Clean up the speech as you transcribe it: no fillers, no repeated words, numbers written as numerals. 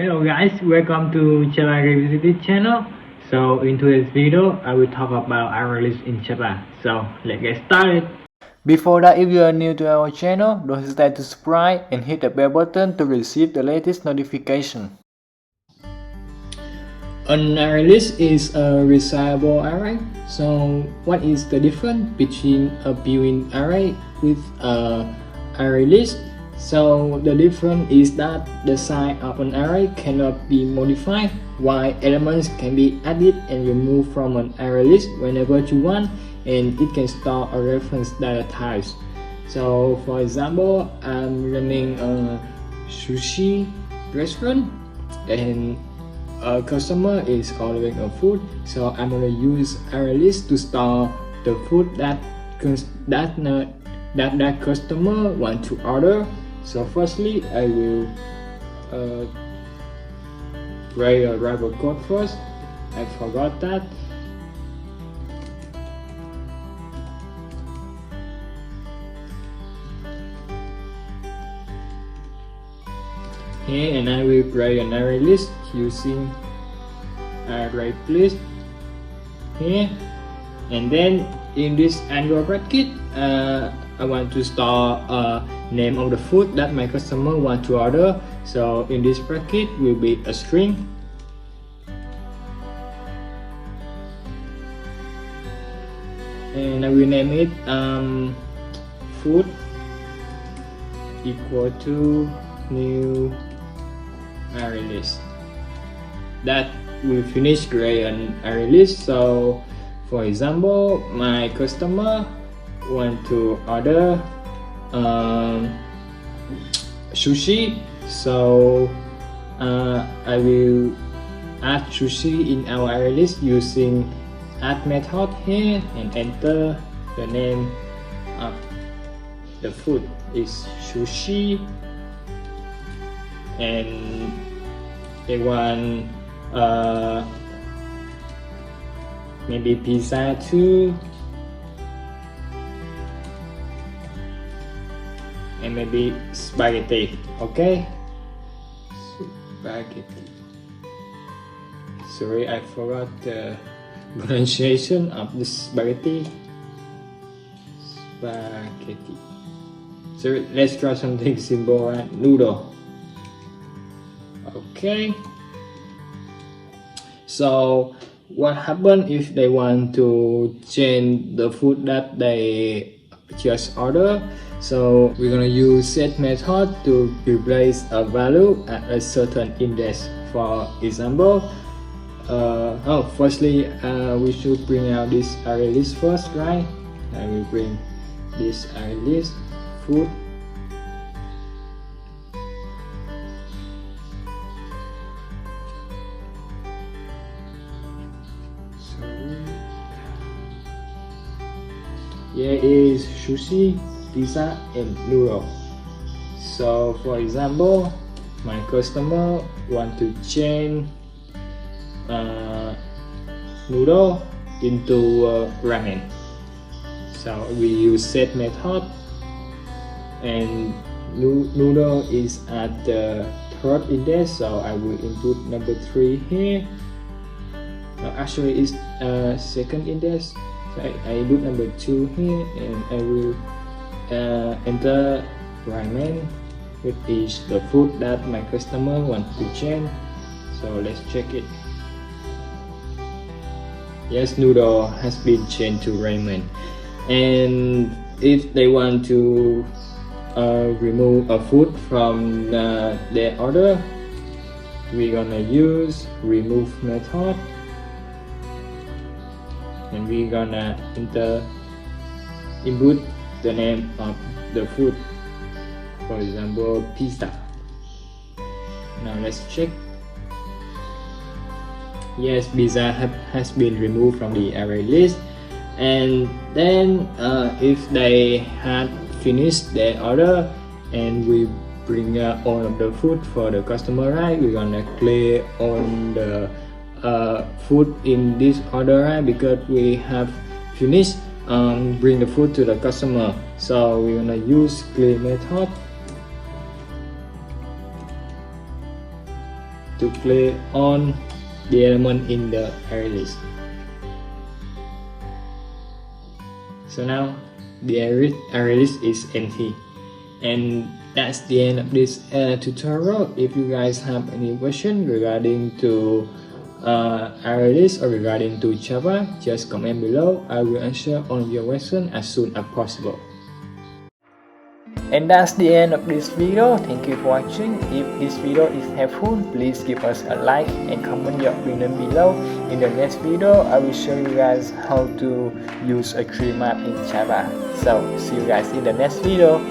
Hello guys, welcome to Java Revisited channel. So in today's video, I will talk about ArrayList in Java. So let's get started. Before that, if you are new to our channel, don't hesitate to subscribe and hit the bell button to receive the latest notification. An ArrayList is a resizable array. So what is the difference between a built-in array with a ArrayList? So the difference is that the size of an array cannot be modified, while elements can be added and removed from an array list whenever you want, and it can store a reference data types. So for example, I'm running a sushi restaurant and a customer is ordering a food, so I'm gonna use ArrayList to store the food that customer want to order. So firstly, I will write a driver code first. I forgot that. Okay, and I will create an array list using ArrayList here, and then in this angle bracket, I want to store a name of the food that my customer want to order. So in this bracket will be a string, and I will name it food equal to new array list. That will finish create an array list. So for example, my customer want to order sushi, so I will add sushi in our array list using add method here and enter the name of the food is sushi, and they want maybe pizza too, and maybe spaghetti. Okay, spaghetti. Sorry, I forgot the pronunciation of the spaghetti. Spaghetti. So let's try something simple, right? Noodle. Okay. So what happens if they want to change the food that they just order? So we're gonna use set method to replace a value at a certain index. For example, firstly, we should bring out this array list first, right? I will bring this array list food. Here is sushi, pizza, and noodle. So for example, my customer want to change noodle into ramen. So we use set method, and noodle is at the third index, so I will input number 3 here. No, actually it's second index. So I input number 2 here, and I will enter ramen, which is the food that my customer wants to change. So let's check it. Yes, noodle has been changed to ramen. And if they want to remove a food from their order, we're gonna use remove method, and we're gonna input the name of the food, for example pizza. Now let's check. Yes, pizza has been removed from the array list. And then if they had finished their order and we bring all of the food for the customer, right, we're gonna clear on the food in this order, right, because we have finished bring the food to the customer. So we're gonna use clear method to click on the element in the array list. So now the array list is empty. And that's the end of this tutorial. If you guys have any question regarding to ArrayList or regarding to Java, just comment below. I will answer all your questions as soon as possible. And that's the end of this video. Thank you for watching. If this video is helpful, please give us a like and comment your opinion below. In the next video, I will show you guys how to use a tree map in Java. So see you guys in the next video.